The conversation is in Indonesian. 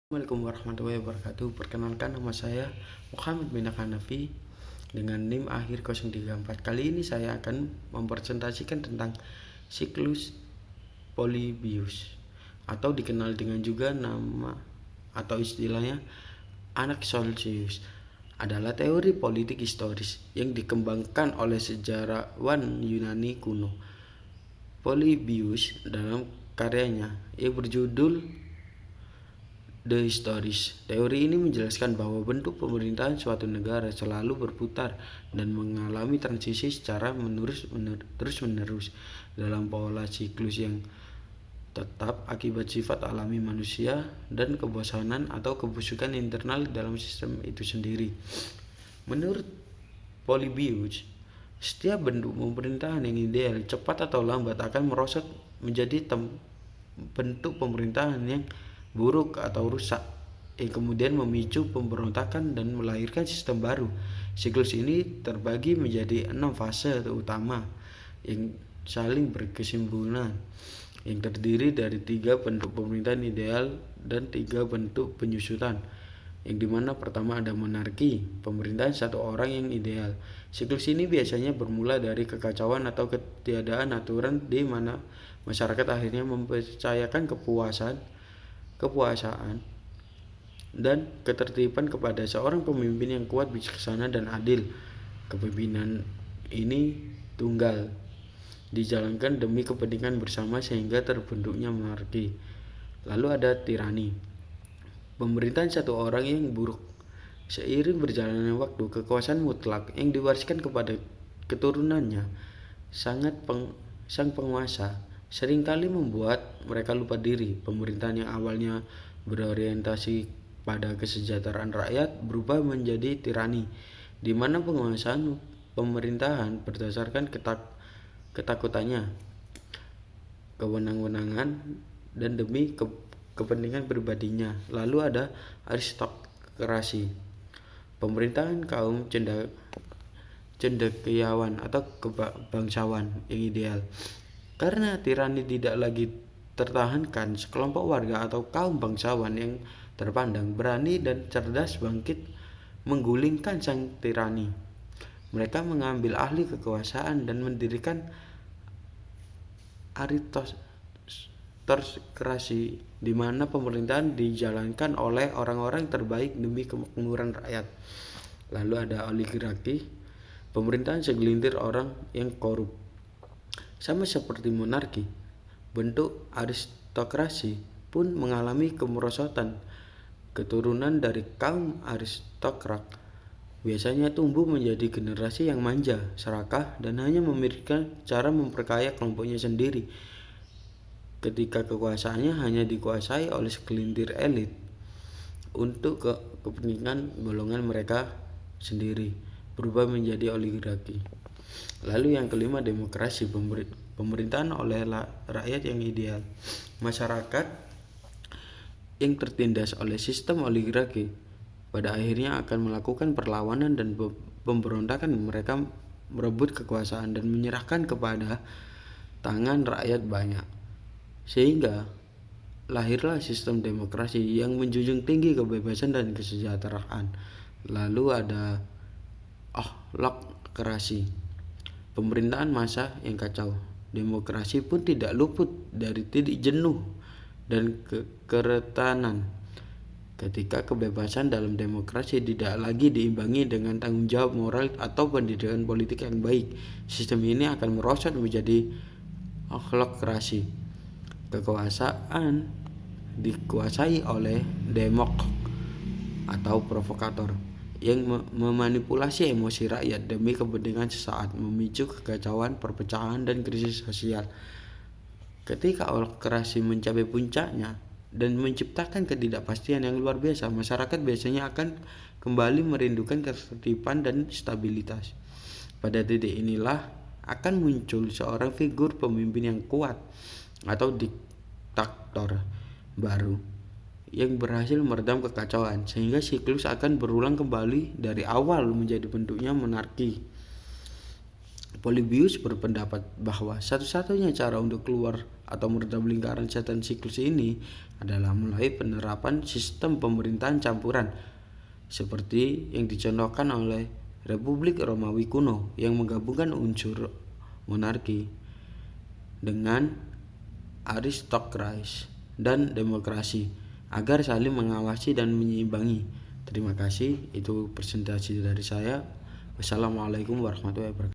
Assalamualaikum warahmatullahi wabarakatuh. Perkenalkan, nama saya Muhammad bin Hanafi dengan NIM akhir 034. Kali ini saya akan mempresentasikan tentang siklus Polybius atau dikenal dengan juga nama atau istilahnya Anaxagoras. Adalah teori politik historis yang dikembangkan oleh sejarawan Yunani kuno. Polybius dalam karyanya yang berjudul The Histories. Teori ini menjelaskan bahwa bentuk pemerintahan suatu negara selalu berputar dan mengalami transisi secara terus-menerus dalam pola siklus yang tetap akibat sifat alami manusia dan kebosanan atau kebusukan internal dalam sistem itu sendiri. Menurut Polybius, setiap bentuk pemerintahan yang ideal cepat atau lambat akan merosot menjadi bentuk pemerintahan yang buruk atau rusak, yang kemudian memicu pemberontakan dan melahirkan sistem baru. Siklus ini terbagi menjadi 6 fase utama yang saling berkesinambungan, yang terdiri dari 3 bentuk pemerintahan ideal dan 3 bentuk penyusutan, yang dimana pertama ada monarki, pemerintahan satu orang yang ideal. Siklus ini biasanya bermula dari kekacauan atau ketiadaan aturan di mana masyarakat akhirnya mempercayakan kekuasaan dan ketertiban kepada seorang pemimpin yang kuat, bijaksana, dan adil. Kepemimpinan ini tunggal, dijalankan demi kepentingan bersama sehingga terbentuknya monarki. Lalu ada tirani, pemerintahan satu orang yang buruk. Seiring berjalannya waktu, kekuasaan mutlak yang diwariskan kepada keturunannya sang penguasa seringkali membuat mereka lupa diri. Pemerintahan yang awalnya berorientasi pada kesejahteraan rakyat berubah menjadi tirani, di mana penguasaan pemerintahan berdasarkan ketakutannya, kewenang-wenangan, dan demi kepentingan pribadinya. Lalu ada aristokrasi, pemerintahan kaum cendekiawan atau kebangsawan yang ideal. Karena tirani tidak lagi tertahankan, sekelompok warga atau kaum bangsawan yang terpandang berani dan cerdas bangkit menggulingkan sang tirani. Mereka mengambil alih kekuasaan dan mendirikan aristokrasi, di mana pemerintahan dijalankan oleh orang-orang terbaik demi kemakmuran rakyat. Lalu ada oligarki, pemerintahan segelintir orang yang korup. Sama seperti monarki, bentuk aristokrasi pun mengalami kemerosotan. Keturunan dari kaum aristokrat biasanya tumbuh menjadi generasi yang manja, serakah, dan hanya memikirkan cara memperkaya kelompoknya sendiri. Ketika kekuasaannya hanya dikuasai oleh segelintir elit untuk kepentingan golongan mereka sendiri, berubah menjadi oligarki. Lalu yang kelima, demokrasi, pemerintahan oleh rakyat yang ideal. Masyarakat yang tertindas oleh sistem oligarki pada akhirnya akan melakukan perlawanan dan pemberontakan. Mereka merebut kekuasaan dan menyerahkan kepada tangan rakyat banyak, sehingga lahirlah sistem demokrasi yang menjunjung tinggi kebebasan dan kesejahteraan. Lalu ada autokrasi, pemerintahan massa yang kacau. Demokrasi pun tidak luput dari titik jenuh dan keretanan. Ketika kebebasan dalam demokrasi tidak lagi diimbangi dengan tanggung jawab moral atau pendidikan politik yang baik, sistem ini akan merosot menjadi autokrasi. Kekuasaan dikuasai oleh demok atau provokator yang memanipulasi emosi rakyat demi kepentingan sesaat, memicu kekacauan, perpecahan, dan krisis sosial. Ketika autokrasi mencapai puncaknya dan menciptakan ketidakpastian yang luar biasa, masyarakat biasanya akan kembali merindukan ketertiban dan stabilitas. Pada titik inilah akan muncul seorang figur pemimpin yang kuat atau diktator baru yang berhasil meredam kekacauan, sehingga siklus akan berulang kembali dari awal menjadi bentuknya monarki. Polybius berpendapat bahwa satu-satunya cara untuk keluar atau meredam lingkaran setan siklus ini adalah melalui penerapan sistem pemerintahan campuran seperti yang dicontohkan oleh Republik Romawi kuno yang menggabungkan unsur monarki dengan aristokrasi dan demokrasi agar saling mengawasi dan menyeimbangi. Terima kasih, itu presentasi dari saya. Wassalamualaikum warahmatullahi wabarakatuh.